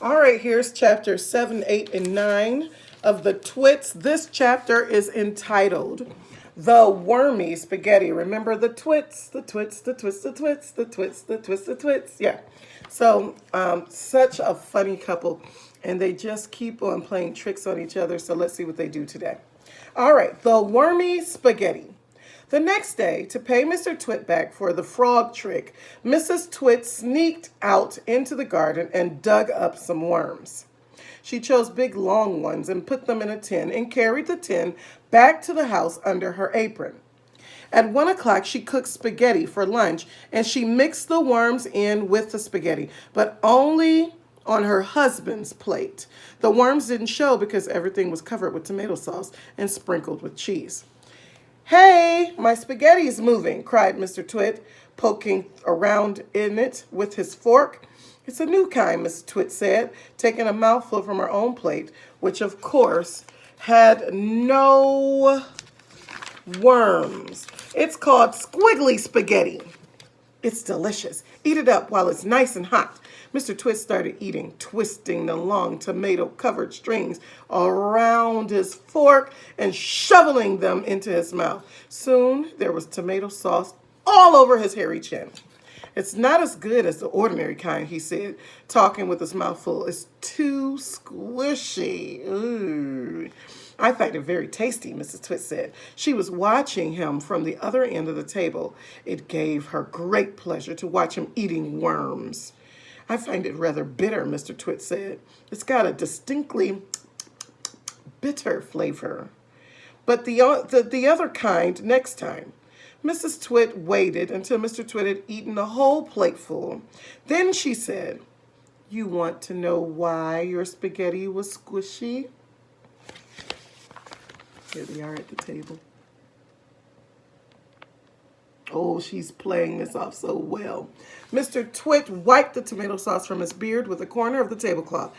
All right, here's chapter 7, 8, and 9 of the Twits. This chapter is entitled The Wormy Spaghetti. Remember the Twits, the Twits, the Twits, the Twits, the Twits, the Twits, the Twits. Yeah. So, such a funny couple, and they just keep on playing tricks on each other. So, let's see what they do today. All right, The Wormy Spaghetti. The next day, to pay Mr. Twit back for the frog trick, Mrs. Twit sneaked out into the garden and dug up some worms. She chose big long ones and put them in a tin and carried the tin back to the house under her apron. At 1 o'clock, she cooked spaghetti for lunch and she mixed the worms in with the spaghetti, but only on her husband's plate. The worms didn't show because everything was covered with tomato sauce and sprinkled with cheese. "Hey, my spaghetti's moving," cried Mr. Twit, poking around in it with his fork. "It's a new kind," Mrs. Twit said, taking a mouthful from her own plate, which of course had no worms. "It's called squiggly spaghetti. It's delicious. Eat it up while it's nice and hot." Mr. Twist started eating, twisting the long tomato-covered strings around his fork and shoveling them into his mouth. Soon there was tomato sauce all over his hairy chin. "It's not as good as the ordinary kind," he said, talking with his mouth full. "It's too squishy." Ooh. "I find it very tasty," Mrs. Twist said. She was watching him from the other end of the table. It gave her great pleasure to watch him eating worms. "I find it rather bitter," Mr. Twit said. "It's got a distinctly bitter flavor. But the other kind next time." Mrs. Twit waited until Mr. Twit had eaten a whole plateful. Then she said, "You want to know why your spaghetti was squishy?" Here they are at the table. Oh, she's playing this off so well. Mr. Twit wiped the tomato sauce from his beard with a corner of the tablecloth.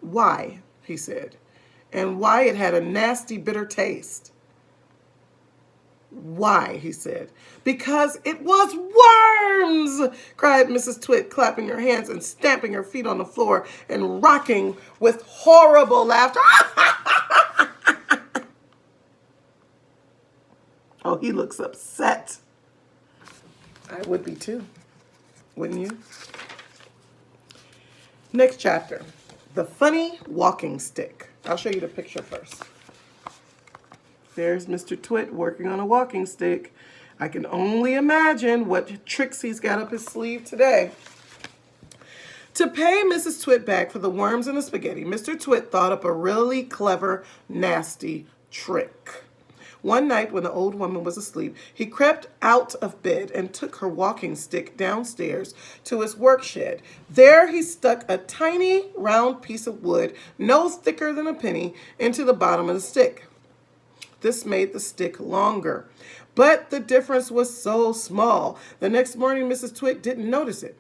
"Why?" he said. "And why it had a nasty, bitter taste." "Why?" he said. "Because it was worms!" cried Mrs. Twit, clapping her hands and stamping her feet on the floor and rocking with horrible laughter. Oh, he looks upset. I would be too, wouldn't you? Next chapter, The Funny Walking Stick. I'll show you the picture first. There's Mr. Twit working on a walking stick. I can only imagine what tricks he's got up his sleeve today. To pay Mrs. Twit back for the worms and the spaghetti, Mr. Twit thought up a really clever, nasty trick. One night when the old woman was asleep, he crept out of bed and took her walking stick downstairs to his work shed. There he stuck a tiny round piece of wood, no thicker than a penny, into the bottom of the stick. This made the stick longer, but the difference was so small. The next morning, Mrs. Twit didn't notice it.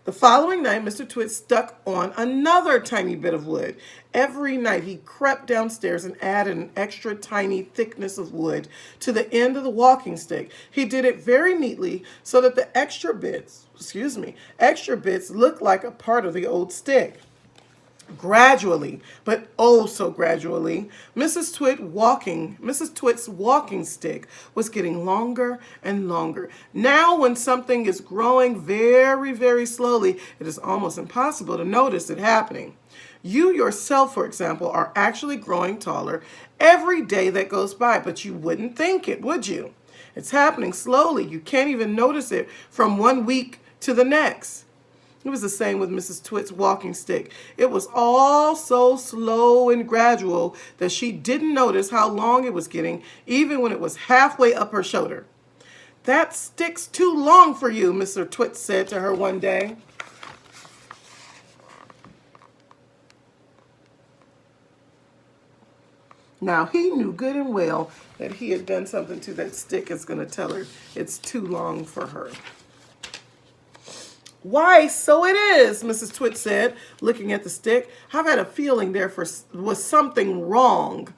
The following night, Mr. Twit stuck on another tiny bit of wood. Every night he crept downstairs and added an extra tiny thickness of wood to the end of the walking stick. He did it very neatly so that the extra bits looked like a part of the old stick. Gradually, but oh so gradually, Mrs. Twit's walking stick was getting longer and longer. Now, when something is growing very, very slowly, it is almost impossible to notice it happening. You yourself, for example, are actually growing taller every day that goes by, but you wouldn't think it, would you? It's happening slowly. You can't even notice it from one week to the next. It was the same with Mrs. Twit's walking stick. It was all so slow and gradual that she didn't notice how long it was getting, even when it was halfway up her shoulder. "That stick's too long for you," Mr. Twit said to her one day. Now, he knew good and well that he had done something to that stick that's going to tell her it's too long for her. "Why, so it is," Mrs. Twit said, looking at the stick. "I've had a feeling there was something wrong."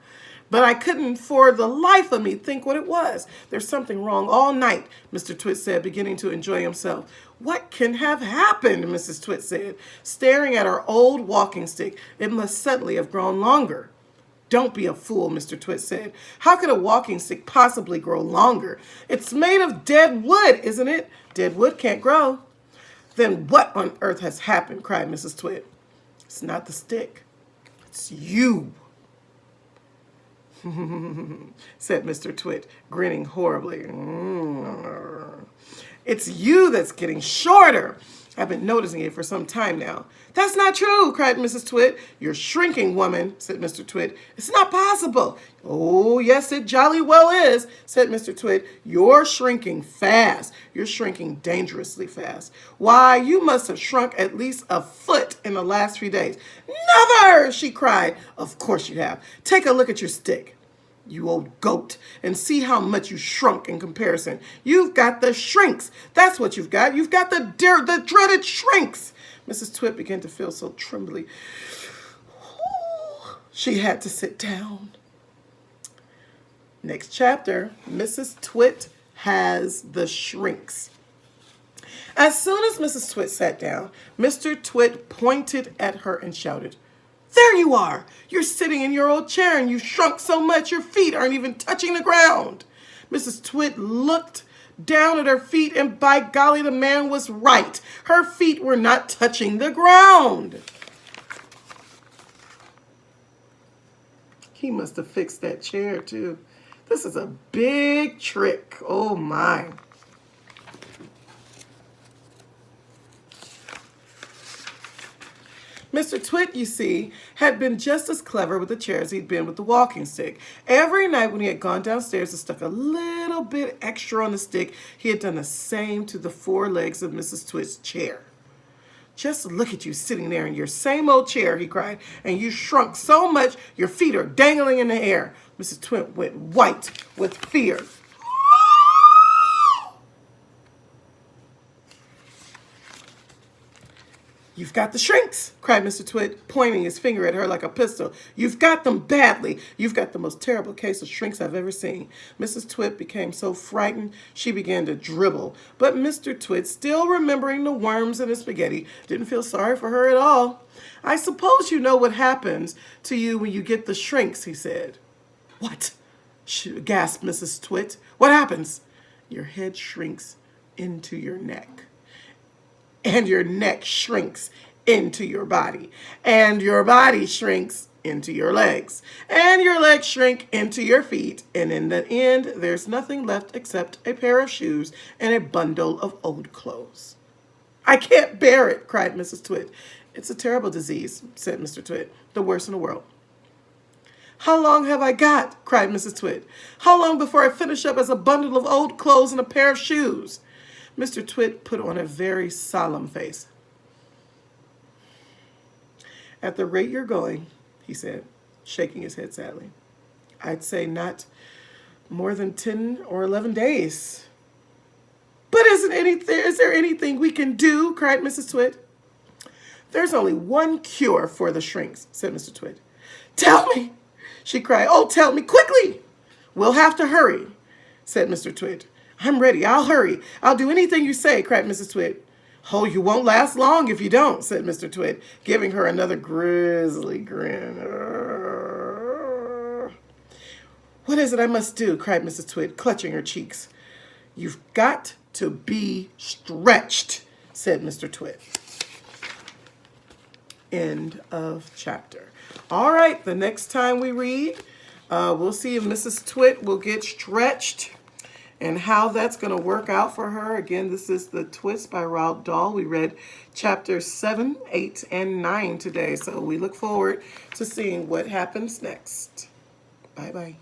but I couldn't for the life of me think what it was. There's something wrong all night, Mr. Twit said, beginning to enjoy himself. What can have happened, Mrs. Twit said, staring at her old walking stick. It must suddenly have grown longer. Don't be a fool, Mr. Twit said. How could a walking stick possibly grow longer? It's made of dead wood, isn't it? Dead wood can't grow. Then what on earth has happened? Cried Mrs. Twit. It's not the stick. It's you, said Mr. Twit, grinning horribly. It's you that's getting shorter. I've been noticing it for some time now. That's not true, cried Mrs. Twit. You're shrinking, woman, said Mr. Twit. It's not possible. Oh, yes, it jolly well is, said Mr. Twit. You're shrinking fast. You're shrinking dangerously fast. Why, you must have shrunk at least a foot in the last few days. Never, she cried. Of course you have. Take a look at your stick, you old goat, and see how much you shrunk in comparison. You've got the shrinks. That's what you've got. You've got the dreaded shrinks. Mrs. Twit began to feel so trembly. She had to sit down. Next chapter, Mrs. Twit has the shrinks. As soon as Mrs. Twit sat down, Mr. Twit pointed at her and shouted, "There you are! You're sitting in your old chair and you've shrunk so much your feet aren't even touching the ground." Mrs. Twit looked down at her feet and by golly, the man was right. Her feet were not touching the ground. He must have fixed that chair too. This is a big trick. Oh my. Mr. Twit, you see, had been just as clever with the chair as he'd been with the walking stick. Every night when he had gone downstairs and stuck a little bit extra on the stick, he had done the same to the four legs of Mrs. Twit's chair. "Just look at you sitting there in your same old chair," he cried, "and you shrunk so much your feet are dangling in the air." Mrs. Twit went white with fear. "You've got the shrinks," cried Mr. Twit, pointing his finger at her like a pistol. "You've got them badly. You've got the most terrible case of shrinks I've ever seen." Mrs. Twit became so frightened she began to dribble. But Mr. Twit, still remembering the worms and the spaghetti, didn't feel sorry for her at all. "I suppose you know what happens to you when you get the shrinks," he said. "What?" gasped Mrs. Twit. "What happens?" "Your head shrinks into your neck. And your neck shrinks into your body. And your body shrinks into your legs. And your legs shrink into your feet. And in the end, there's nothing left except a pair of shoes and a bundle of old clothes." "I can't bear it," cried Mrs. Twit. "It's a terrible disease," said Mr. Twit. "The worst in the world." "How long have I got?" cried Mrs. Twit. "How long before I finish up as a bundle of old clothes and a pair of shoes?" Mr. Twit put on a very solemn face. "At the rate you're going," he said, shaking his head sadly, "I'd say not more than 10 or 11 days. "But is there anything we can do?" cried Mrs. Twit. "There's only one cure for the shrinks," said Mr. Twit. "Tell me," she cried. "Oh, tell me quickly." "We'll have to hurry," said Mr. Twit. "I'm ready. I'll hurry. I'll do anything you say," cried Mrs. Twit. "Oh, you won't last long if you don't," said Mr. Twit, giving her another grisly grin. "What is it I must do?" cried Mrs. Twit, clutching her cheeks. "You've got to be stretched," said Mr. Twit. End of chapter. All right, the next time we read, we'll see if Mrs. Twit will get stretched and how that's going to work out for her. Again, this is The Twits by Roald Dahl. We read chapters 7, 8, and 9 today, so we look forward to seeing what happens next. Bye-bye.